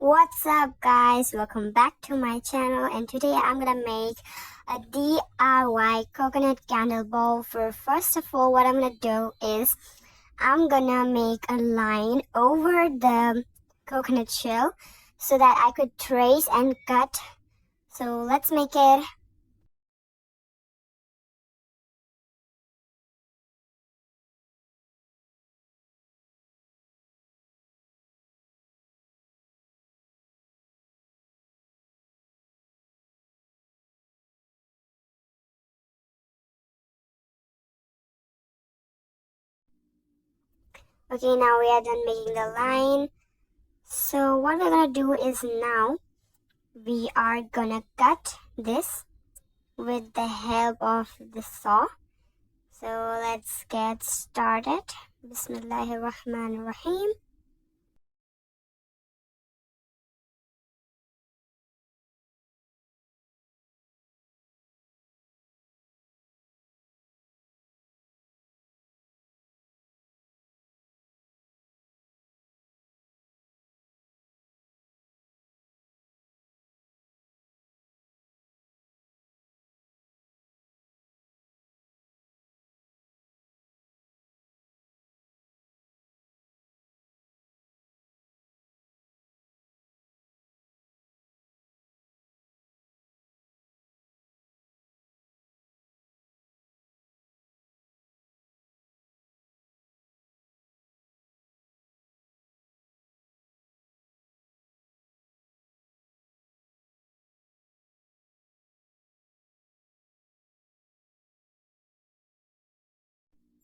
What's up guys, welcome back to my channel, and today I'm gonna make a DIY coconut candle bowl. First of all, what I'm gonna do is I'm gonna make a line over the coconut shell so that I could trace and cut. So let's make it. Okay, now we are done making the line. So what we're gonna do is now we are gonna cut this with the help of the saw. So let's get started. Bismillahirrahmanirrahim.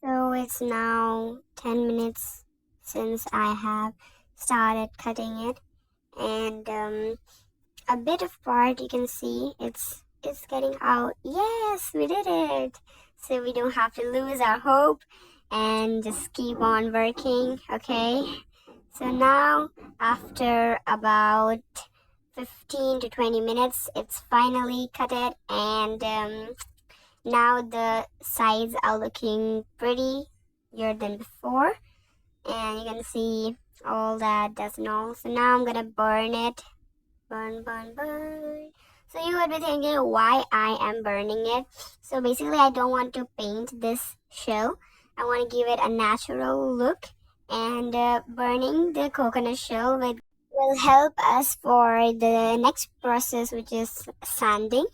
So it's now 10 minutes since I have started cutting it, and a bit of part you can see it's getting out. Yes, we did it. So we don't have to lose our hope and just keep on working. Okay, so now after about 15 to 20 minutes it's finally cut it, and now the sides are looking prettier than before, and you can see all that dust and all. So now I'm gonna burn it. Burn. So you would be thinking why I am burning it. So basically I don't want to paint this shell. I want to give it a natural look, and burning the coconut shell will help us for the next process, which is sanding,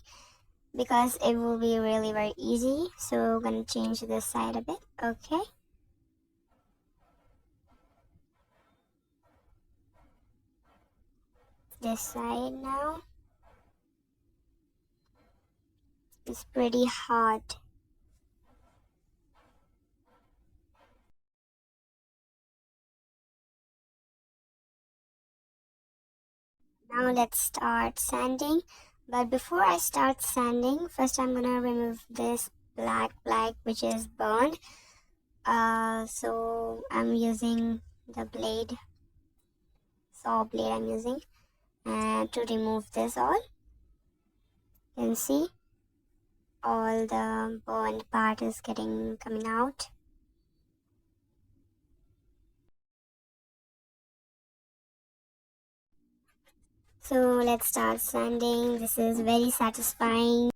because it will be really very easy. So we're gonna change this side a bit. Okay, this side now is pretty hot. Now let's start sanding. But before I start sanding, first I'm gonna remove this black which is burned. So I'm using the blade, saw blade I'm using, and to remove this all. You can see all the burned part is coming out. So let's start sanding. This is very satisfying.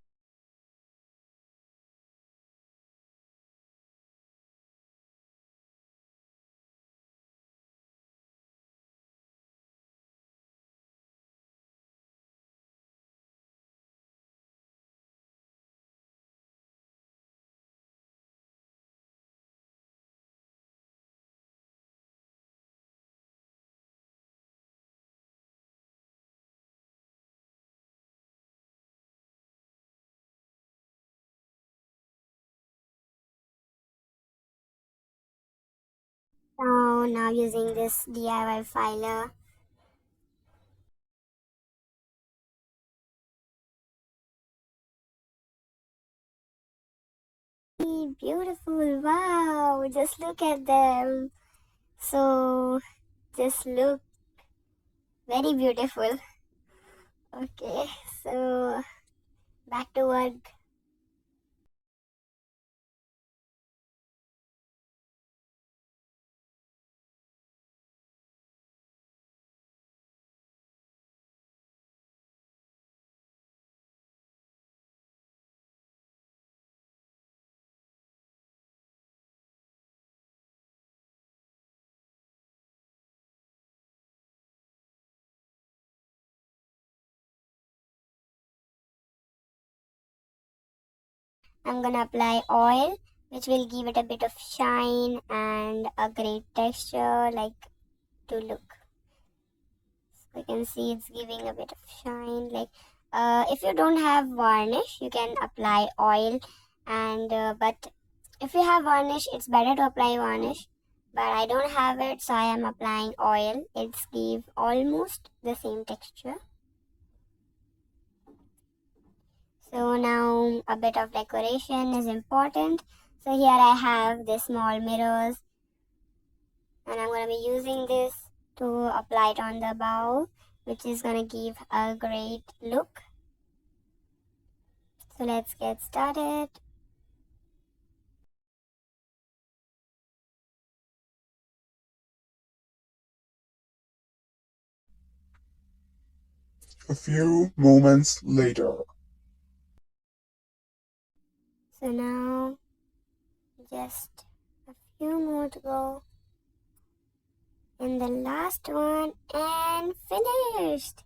So now using this DIY filer. Beautiful, wow, just look at them. So just look very beautiful. Okay, so back to work. I'm gonna apply oil, which will give it a bit of shine and a great texture, like to look. So you can see it's giving a bit of shine. Like if you don't have varnish, you can apply oil, and but if you have varnish, it's better to apply varnish. But I don't have it, so I am applying oil. It's give almost the same texture. So now a bit of decoration is important. So here I have the small mirrors, and I'm going to be using this to apply it on the bow, which is going to give a great look. So let's get started. A few moments later. So now just a few more to go. And the last one, and finished.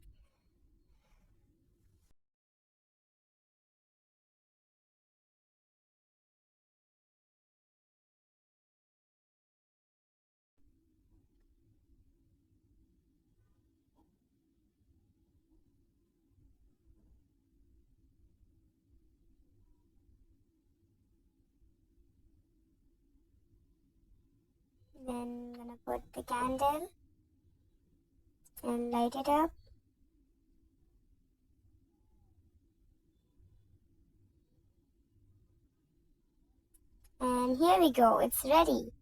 Then I'm gonna put the candle and light it up. And here we go, it's ready.